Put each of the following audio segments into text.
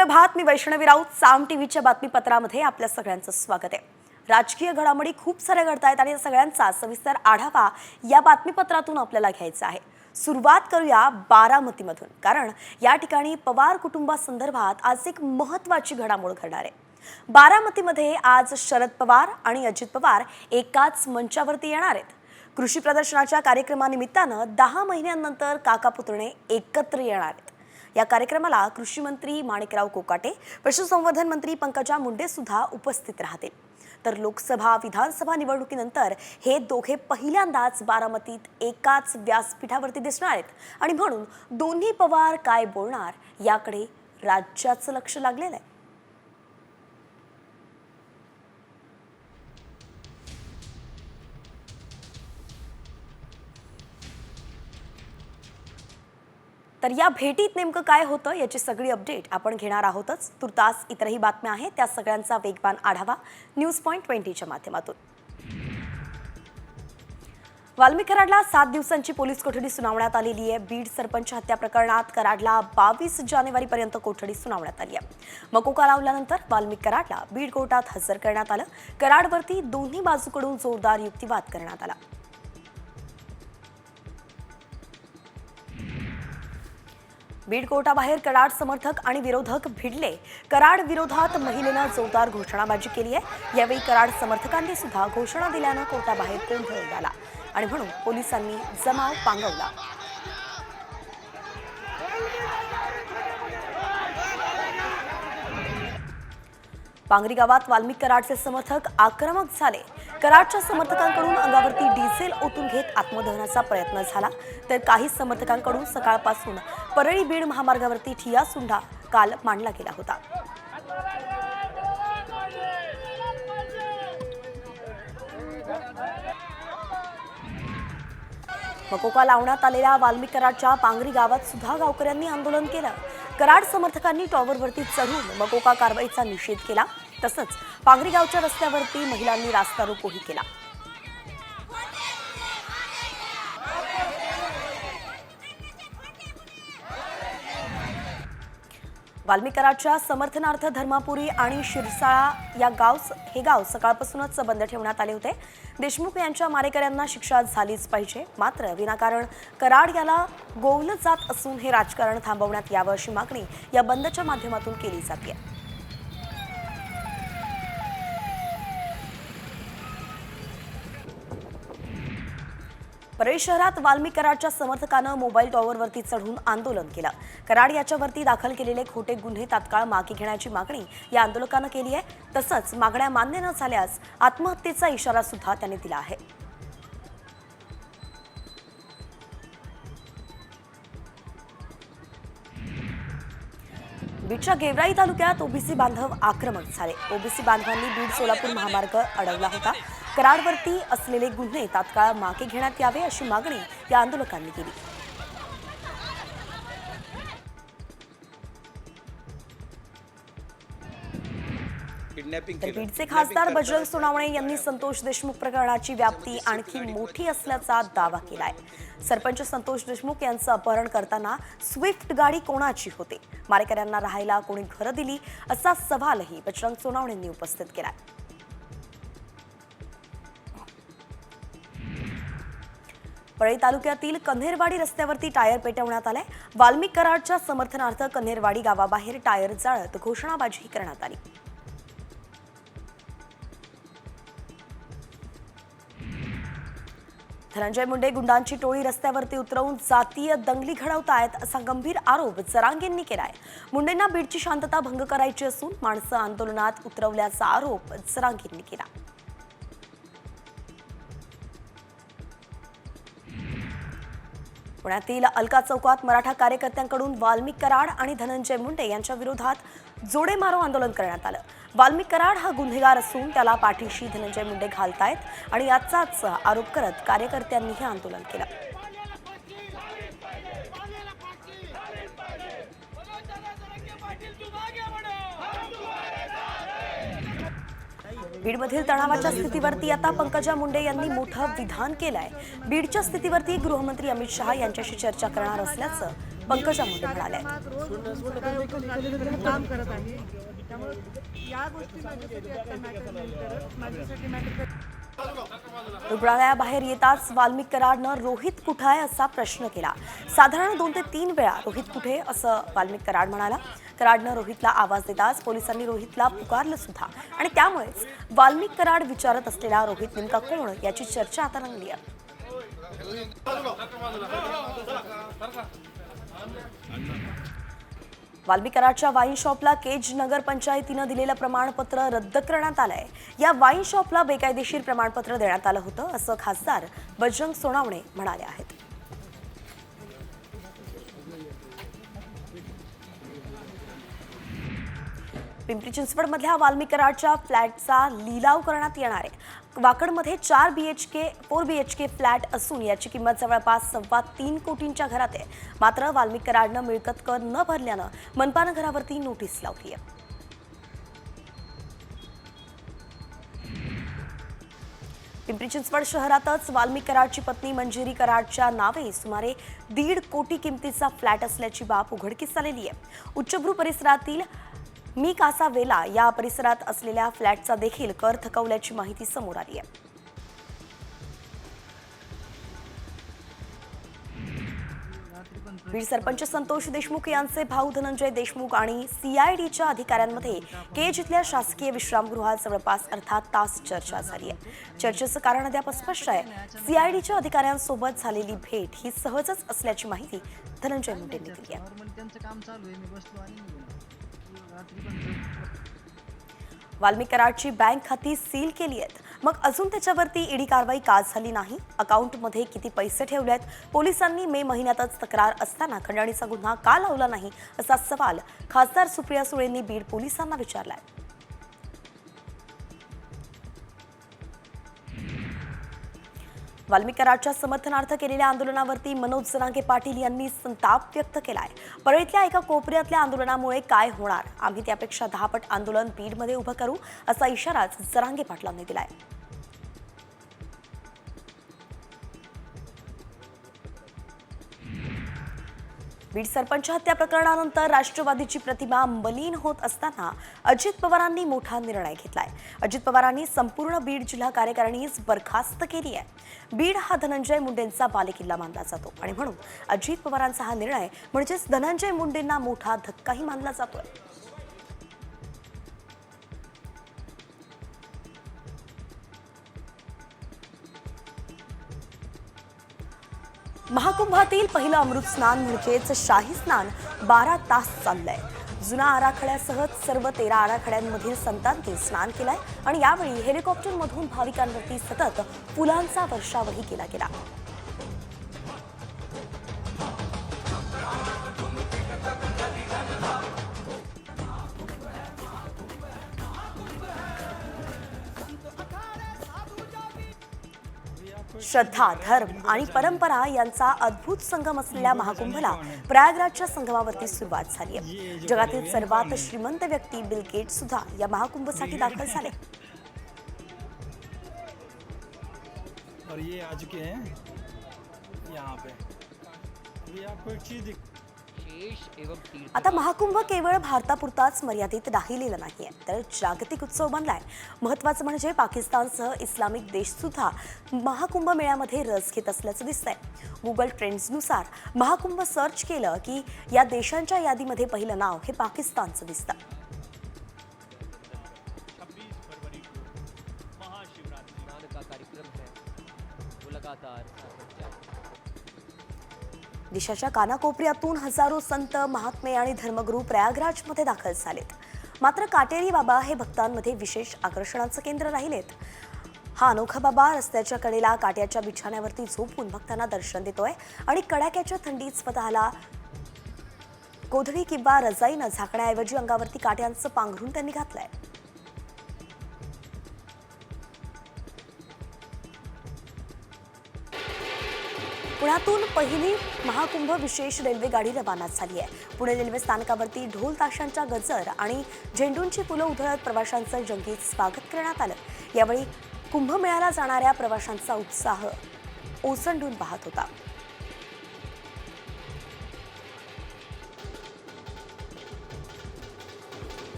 सुप्रभात, मी वैष्णवी राऊत. साम टीव्हीच्या बातमीपत्रामध्ये आपल्या सगळ्यांचं स्वागत आहे. राजकीय घडामोडी खूप साऱ्या घडतायत आणि सगळ्यांचा सविस्तर आढावा या बातमीपत्रातून आपल्याला घ्यायचा आहे. सुरुवात करूया बारामतीमधून, कारण या ठिकाणी पवार कुटुंबासंदर्भात आज एक महत्त्वाची घडामोड घडणार आहे. बारामतीमध्ये आज शरद पवार आणि अजित पवार एकाच मंचावरती येणार आहेत. कृषी प्रदर्शनाच्या कार्यक्रमानिमित्तानं 10 महिन्यांनंतर काका पुतणे एकत्र येणार आहेत. या कार्यक्रमाला कृषी मंत्री माणिकराव कोकाटे, पशुसंवर्धन मंत्री पंकजा मुंडे सुद्धा उपस्थित राहतील. तर लोकसभा विधानसभा निवडणुकीनंतर हे दोघे पहिल्यांदाच बारामतीत एकाच व्यासपीठावरती दिसणार आहेत आणि म्हणून दोन्ही पवार काय बोलणार याकडे राज्याचं लक्ष लागलेलं आहे. तर या भेटीत नेमकं काय होतं याची सगळी अपडेट आपण घेणार आहोतच. तुर्तास इतरही बातम्या आहेत, त्या सगळ्यांचा वेगवान आढावा न्यूज पॉइंट 20च्या माध्यमातून. वाल्मिक कराडला 7 दिवसांची पोलीस कोठडी सुनावण्यात आलेली आहे. बीड सरपंच हत्या प्रकरणात कराडला 22 जानेवारीपर्यंत कोठडी सुनावण्यात आली आहे. मकोका लावल्यानंतर वाल्मिक कराडला बीड कोर्टात हजर करण्यात आलं. कराडवरती दोन्ही बाजूकडून जोरदार युक्तिवाद करण्यात आला. बीड कोर्टाबाहेर कराड समर्थक आणि विरोधक भिडले. कराड विरोधात महिलेनं जोरदार घोषणाबाजी केली आहे. यावेळी कराड समर्थकांनी सुद्धा घोषणा दिल्यानं कोर्टाबाहेर गोंधळ उडाला आणि म्हणून पोलिसांनी जमाव पांगवला. पांगरी गावात वाल्मिक कराडचे समर्थक आक्रमक झाले. कराडच्या समर्थकांकडून अंगावरती डिझेल ओतून घेत आत्मदहनाचा प्रयत्न झाला. तर काही समर्थकांकडून सकाळपासून परळी बीड महामार्गावरती ठिय्या सुंडा काल मांडला गेला होता. मकोका लावण्यात आलेल्या वाल्मिक कराडच्या पांगरी गावात सुद्धा गावकऱ्यांनी आंदोलन केलं. कराड समर्थकांनी टॉवरवरती चढून मकोका कारवाईचा निषेध केला. तसंच पांगरी गावच्या रस्त्यावरती महिलांनी रास्ता रोकोही केला. वाल्मिक कराडच्या समर्थनार्थ धर्मापुरी आणि शिरसाळा या गाव सकाळपासूनच बंद ठेवण्यात आले होते. देशमुख यांच्या मारेकऱ्यांना शिक्षा झालीच पाहिजे, मात्र विनाकारण कराड याला गोवलं जात असून हे राजकारण थांबवण्यात यावं अशी मागणी या बंदच्या माध्यमातून केली जाते. परळी शहरात वाल्मिक कराडच्या समर्थकानं मोबाईल टॉवरवरती चढून आंदोलन केलं. कराड याच्यावरती दाखल केलेले खोटे गुन्हे तात्काळ मागे घेण्याची मागणी या आंदोलकानं केली आहे. तसंच मागण्या मान्य न झाल्यास आत्महत्येचा इशारा सुद्धा त्यांनी दिला आहे. बीडच्या गेवराई तालुक्यात ओबीसी बांधव आक्रमक झाले. ओबीसी बांधवांनी बीड सोलापूर महामार्ग अडवला होता. कराडवरती असलेले गुन्हे तात्काळ मागे घेण्यात यावे अशी मागणी या आंदोलकांनी केली. बीडचे खासदार बजरंग सोनवणे यांनी संतोष देशमुख प्रकरणाची व्याप्ती आणखी मोठी असल्याचा दावा केलाय. सरपंच संतोष देशमुख यांचं अपहरण करताना स्विफ्ट गाडी कोणाची होती, मारेकऱ्यांना राहायला कोणी घरं दिली, असा सवालही बजरंग सोनवणेंनी उपस्थित केलाय. परळी तालुक्यातील कन्हेरवाडी रस्त्यावरती टायर पेटवण्यात आलाय. वाल्मिक कराडच्या समर्थनार्थ कन्हेरवाडी गावाबाहेर टायर जाळत घोषणाबाजी करण्यात आली. धनंजय मुंडे गुंडांची टोळी रस्त्यावरती उतरवून जातीय दंगली घडवतायत असा गंभीर आरोप जरांगेंनी केलाय. मुंडेंना बीडची शांतता भंग करायची असून माणसं आंदोलनात उतरवल्याचा आरोप जरांगेंनी केला. पुण्यातील अलका चौकात मराठा कार्यकर्त्यांकडून वाल्मिक कराड आणि धनंजय मुंडे यांच्या विरोधात जोडेमारो आंदोलन करण्यात आलं. वाल्मिक कराड हा गुन्हेगार असून त्याला पाठीशी धनंजय मुंडे घालतायत आणि याचाच आरोप करत कार्यकर्त्यांनी हे आंदोलन केलं. बीडमधील तणावाच्या स्थितीवरती आता पंकजा मुंडे यांनी मोठं विधान केलंय. बीडच्या स्थितीवरती गृहमंत्री अमित शहा यांच्याशी चर्चा करणार असल्याचं पंकजा मुंडे म्हणाल्या. काम करत आहे, त्यामुळे या गोष्टी माझ्यासाठी आता मॅटर नाही करत. माझ्यासाठी मॅटर रुग्णालयाबाहेर येताच वाल्मिक कराडनं रोहित कुठे आहे असा प्रश्न केला. साधारण 2 ते 3 वेळा रोहित कुठे असं वाल्मिक कराड म्हणाला. कराडनं रोहितला आवाज देताच पोलिसांनी रोहितला पुकारलं सुद्धा आणि त्यामुळेच वाल्मिक कराड विचारत असलेला रोहित नेमका कोण याची चर्चा आता रंगली आहे. वाल्मिक कराडच्या वाईन शॉपला केज नगर पंचायतीनं दिलेलं प्रमाणपत्र रद्द करण्यात आलंय. या वाईन शॉपला बेकायदेशीर प्रमाणपत्र देण्यात आलं होतं असं खासदार बजरंग सोनवणे म्हणाले आहेत. पिंपरी चिंचवडमधल्या वाल्मिक कराडच्या फ्लॅटचा लिलाव करण्यात येणार आहे. वाकडमध्ये 4 BHK 4 BHK फ्लॅट असून याची किंमत जवळपास 3.25 कोटींच्या घरात आहे. मात्र वाल्मिक कराडनं मिळकत कर न भरल्यानं मनपानं घरावरती नोटीस लावली आहे. पिंपरी चिंचवड शहरातच वाल्मिक कराडची पत्नी मंजिरी कराडच्या नावे सुमारे 1.5 कोटी किमतीचा फ्लॅट असल्याची बाब उघडकीस आलेली आहे. उच्चभ्रू परिसरातील मी कासा वेला या परिसरात असलेल्या फ्लॅटचा देखील कर थकवल्याची माहिती समोर आली आहे. बीड सरपंच संतोष देशमुख यांचे भाऊ धनंजय देशमुख आणि CIDच्या अधिकाऱ्यांमध्ये केज इथल्या शासकीय विश्रामगृहात जवळपास अर्धा तास चर्चा झाली आहे. चर्चेचं कारण अद्याप अस्पष्ट आहे. CIDच्या अधिकाऱ्यांसोबत झालेली भेट ही सहजच असल्याची माहिती धनंजय मुंडेंनी दिली आहे. वाल्मिक कराडची बँक खाती सील केली आहेत. मग अजून त्याच्यावरती ईडी कारवाई का झाली नाही? अकाउंटमध्ये किती पैसे ठेवले आहेत? पोलिसांनी मे महिन्यातच तक्रार असताना खंडणीचा गुन्हा का लावला नाही असा सवाल खासदार सुप्रिया सुळेंनी बीड पोलिसांना विचारलाय. वाल्मिक कराडच्या समर्थनार्थ केलेल्या आंदोलनावरती मनोज जरांगे पाटील यांनी संताप व्यक्त केलाय. परळीतल्या एका कोपऱ्यातल्या आंदोलनामुळे काय होणार? आम्ही त्यापेक्षा 10 पट आंदोलन बीडमध्ये उभं करू असा इशाराच जरांगे पाटलांनी दिलाय. बीड सरपंच हत्या प्रकरणानंतर राष्ट्रवादीची प्रतिमा मलिन होत असताना अजित पवारांनी मोठा निर्णय घेतलाय. अजित पवारांनी संपूर्ण बीड जिल्हा कार्यकारिणीच बरखास्त केली आहे. बीड हा धनंजय मुंडेंचा बालेकिल्ला मानला जातो आणि म्हणून अजित पवारांचा हा निर्णय म्हणजेच धनंजय मुंडेंना मोठा धक्काही मानला जातोय. महाकुंभातील पहिलं अमृत स्नान म्हणजेच शाही स्नान 12 तास चाललंय. जुना आराखड्यासह सर्व 13 आराखड्यांमधील संतांनी स्नान केलंय आणि यावेळी हेलिकॉप्टरमधून भाविकांवरती सतत फुलांचा वर्षावही केला गेला. श्रद्धा, धर्म आणि परंपरा यांचा अद्भुत संगम असलेल्या महाकुंभला प्रयागराजच्या संगमावरती सुरुवात झाली आहे. जगातील सर्वात श्रीमंत व्यक्ती बिल गेट्स सुद्धा या महाकुंभसाठी दाखल झाले. और ये आज के हैं यहाँ पे अभी आपको एक चीज आता महाकुंभ केवळ भारतापुरताच मर्यादित राहिलेला नाहीये, तर जागतिक उत्सव बनलाय. महत्त्वाचं म्हणजे पाकिस्तानसह इस्लामिक देश सुद्धा महाकुंभ मेळ्यामध्ये रस घेत असल्याचं दिसतंय. गुगल ट्रेंड्सनुसार महाकुंभ सर्च केलं की या देशांच्या यादीमध्ये पहिलं नाव हे पाकिस्तानचं दिसतं. देशाच्या कानाकोपऱ्यातून हजारो संत, महात्मे आणि धर्मगुरू प्रयागराजमध्ये दाखल झालेत. मात्र काटेरी बाबा हे भक्तांमध्ये विशेष आकर्षणाचं केंद्र राहिलेत. हा अनोखा बाबा रस्त्याच्या कडेला काट्याच्या बिछाण्यावरती झोपून भक्तांना दर्शन देतोय आणि कडाक्याच्या थंडीत स्वतःला गोधडी किंवा रजाईनं झाकण्याऐवजी अंगावरती काट्यांचं पांघरून त्यांनी घातलंय. पुण्यातून पहिली महाकुंभ विशेष रेल्वे गाडी रवाना झाली आहे. पुणे रेल्वे स्थानकावरती ढोल ताशांच्या गजर आणि झेंडूंची फुलं उधळत प्रवाशांचं जंगीत स्वागत करण्यात आलं. यावेळी कुंभमेळ्याला जाणाऱ्या प्रवाशांचा उत्साह ओसंडून वाहत होता.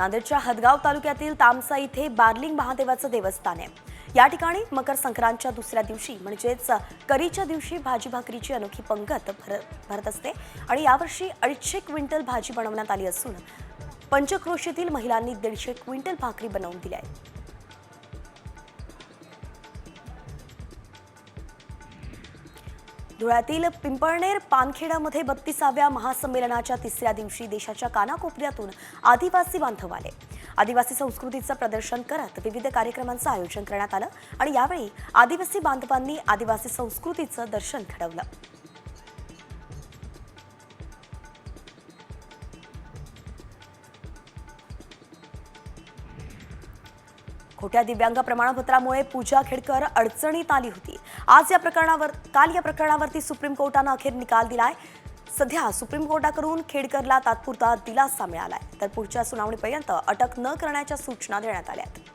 नांदेडच्या हदगाव तालुक्यातील तामसा इथे बार्लिंग महादेवाचं देवस्थान आहे. या ठिकाणी मकर संक्रांतच्या दुसऱ्या दिवशी म्हणजेच करीच्या दिवशी भाजी भाकरीची अनोखी पंगत भरत असते आणि यावर्षी 250 क्विंटल भाजी बनवण्यात आली असून पंचक्रोशीतील महिलांनी 150 क्विंटल भाकरी बनवून दिल्या आहेत. धुळ्यातील पिंपळनेर पानखेडामध्ये 32व्या महासंमेलनाच्या तिसऱ्या दिवशी देशाच्या कानाकोपऱ्यातून आदिवासी बांधव आले. आदिवासी संस्कृतीचं प्रदर्शन करत विविध कार्यक्रमांचं आयोजन करण्यात आलं आणि यावेळी आदिवासी बांधवांनी आदिवासी संस्कृतीचं दर्शन घडवलं. खोट्या दिव्यांग प्रमाणपत्रामुळे पूजा खेडकर अडचणीत आली होती. काल या प्रकरणावरती सुप्रीम कोर्टानं अखेर निकाल दिलाय. सध्या सुप्रीम कोर्टाकडून खेडकरला तात्पुरता दिलासा मिळालाय, तर पुढच्या सुनावणीपर्यंत अटक न करण्याच्या सूचना देण्यात आल्या आहेत.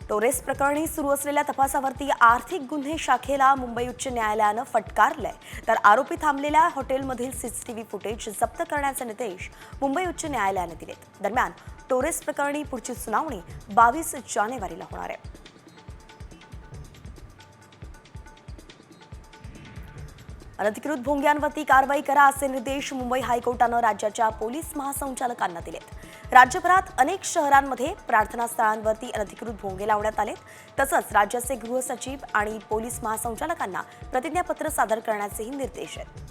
टोरेस प्रकरणी सुरू असलेल्या तपासावरती आर्थिक गुन्हे शाखेला मुंबई उच्च न्यायालयानं फटकारलंय, तर आरोपी थांबलेल्या हॉटेलमधील सीसीटीव्ही फुटेज जप्त करण्याचे निर्देश मुंबई उच्च न्यायालयाने दिलेत. दरम्यान टोरेस प्रकरणी पुढची सुनावणी 22 जानेवारीला होणार आहे. अनधिकृत भोंग्यांवरती कारवाई करा असे निर्देश मुंबई हायकोर्टानं राज्याच्या पोलीस महासंचालकांना दिलेत. राज्यभरात अनेक शहरांमध्ये प्रार्थनास्थळांवरती अनधिकृत भोंगे लावण्यात आले. तसंच राज्याचे गृह सचिव आणि पोलीस महासंचालकांना प्रतिज्ञापत्र सादर करण्याचेही निर्देश आहेत.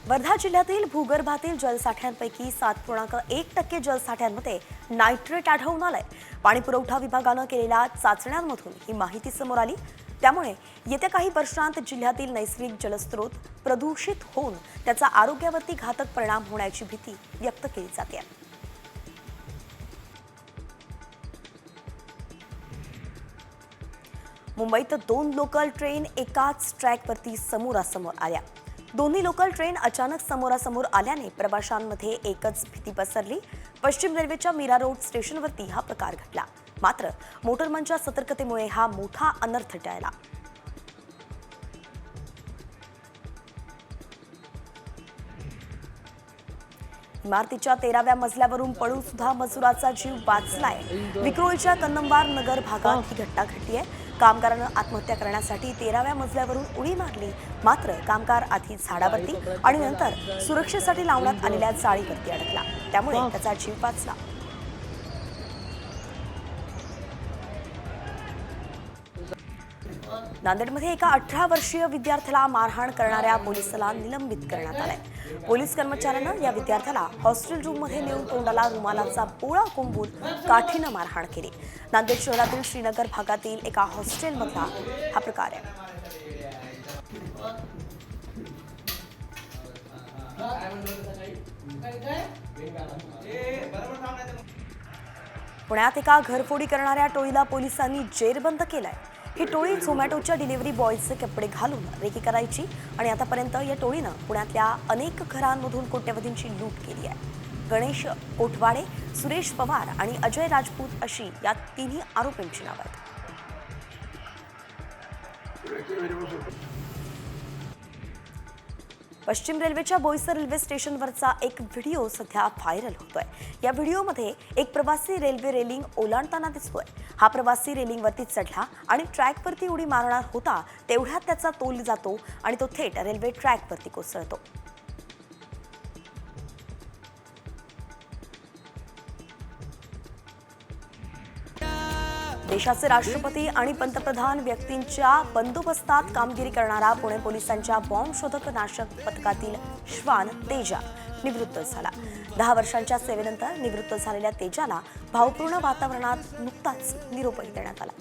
वर्धा जिल्ह्यातील भूगर्भातील जलसाठ्यांपैकी 7.1% जलसाठ्यांमध्ये नायट्रेट आढळून आलंय. पाणीपुरवठा विभागानं केलेल्या चाचण्यांमधून ही माहिती समोर आली. त्यामुळे येत्या काही वर्षांत जिल्ह्यातील नैसर्गिक जलस्रोत प्रदूषित होऊन त्याचा आरोग्यावरती घातक परिणाम होण्याची भीती व्यक्त केली जाते. मुंबईत 2 लोकल ट्रेन एकाच ट्रॅकवरती समोरासमोर आल्या. दोन्ही लोकल ट्रेन अचानक समोरासमोर आल्याने प्रवाशांमध्ये एकच भीती पसरली. पश्चिम रेल्वेच्या मीरा रोड स्टेशनवरती हा प्रकार घडला. मात्र मोटरमनच्या सतर्कतेमुळे हा मोठा अनर्थ टळला. इमारतीच्या 13व्या मजल्यावरून पडून सुद्धा मजुराचा जीव वाचलाय. विक्रोळीच्या कन्नमवार नगर भागात ही घटना घडली आहे. कामगारानं आत्महत्या करण्यासाठी 13व्या मजल्यावरून उडी मारली. मात्र कामगार आधी झाडावरती आणि नंतर सुरक्षेसाठी लावण्यात आलेल्या जाळीवरती अडकला. त्यामुळे त्याचा जीव वाचला. नांदेडमध्ये एका 18 वर्षीय विद्यार्थ्याला मारहाण करणाऱ्या पोलिसाला निलंबित करण्यात आलंय. पोलीस कर्मचाऱ्यानं या विद्यार्थ्याला हॉस्टेल रूममध्ये नेऊन तोंडाला रुमालाचा पोळा कोंबून काठीनं मारहाण केली. नांदेड शहरातील श्रीनगर भागातील एका हॉस्टेलमधला हा प्रकार आहे. पुण्यात एका घरफोडी करणाऱ्या टोळीला पोलिसांनी जेरबंद केलाय. ही टोळी झोमॅटोच्या डिलिव्हरी बॉयचे कपडे घालून रेकी करायची आणि आतापर्यंत या टोळीनं पुण्यातल्या अनेक घरांमधून कोट्यवधींची लूट केली आहे. गणेश कोठवाडे, सुरेश पवार आणि अजय राजपूत अशी या तिन्ही आरोपींची नावं आहेत. पश्चिम रेल्वेच्या बोईसर रेल्वे स्टेशनवरचा एक व्हिडिओ सध्या व्हायरल होतोय. या व्हिडिओमध्ये एक प्रवासी रेल्वे रेलिंग ओलांडताना दिसतोय. हा प्रवासी रेलिंगवरती चढला आणि ट्रॅकवरती उडी मारणार होता. तेवढ्यात त्याचा तोल जातो आणि तो थेट रेल्वे ट्रॅकवरती कोसळतो. देशाचे राष्ट्रपती आणि पंतप्रधान व्यक्तींच्या बंदोबस्तात कामगिरी करणारा पुणे पोलिसांच्या बॉम्ब शोधक नाशक पथकातील श्वान तेजा निवृत्त झाला. 10 वर्षांच्या सेवेनंतर निवृत्त झालेल्या तेजाला भावपूर्ण वातावरणात नुकताच निरोपही देण्यात आला.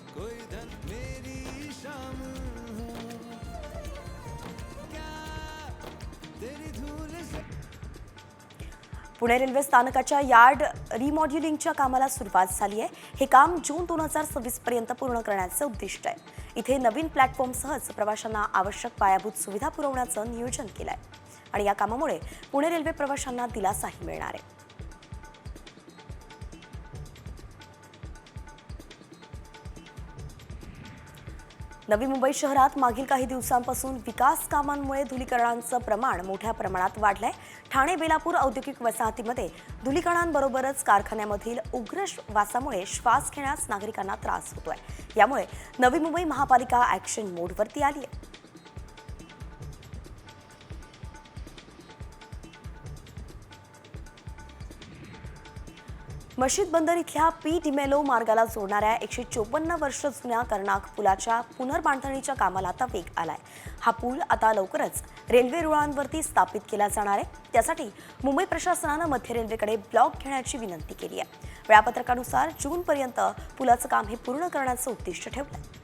पुणे रेल्वे स्थानकाच्या यार्ड रिमॉड्युलिंगच्या कामाला सुरुवात झाली आहे. हे काम जून 2026 पर्यंत पूर्ण करण्याचं उद्दिष्ट आहे. इथे नवीन प्लॅटफॉर्मसहच प्रवाशांना आवश्यक पायाभूत सुविधा पुरवण्याचं नियोजन केलं आहे आणि या कामामुळे पुणे रेल्वे प्रवाशांना दिलासाही मिळणार आहे. नवी मुंबई शहरात मागील काही दिवसांपासून विकास कामांमुळे धुलीकणांचं प्रमाण मोठ्या प्रमाणात वाढलंय. ठाणे बेलापूर औद्योगिक वसाहतीमध्ये धुलीकणांबरोबरच कारखान्यामधील उग्र वासामुळे श्वास घेण्यास नागरिकांना त्रास होतोय. यामुळे नवी मुंबई महापालिका ॲक्शन मोडवरती आली आहे. मशीद बंदर इथल्या पी डिमेलो मार्गाला जोडणाऱ्या 154 वर्ष जुन्या कर्नाक पुलाच्या पुनर्बांधणीच्या कामाला आता वेग आलाय. हा पूल आता लवकरच रेल्वे रुळांवरती स्थापित केला जाणार आहे. त्यासाठी मुंबई प्रशासनानं मध्य रेल्वेकडे ब्लॉक घेण्याची विनंती केली आहे. वेळापत्रकानुसार जूनपर्यंत पुलाचं काम हे पूर्ण करण्याचं उद्दिष्ट ठेवलंय.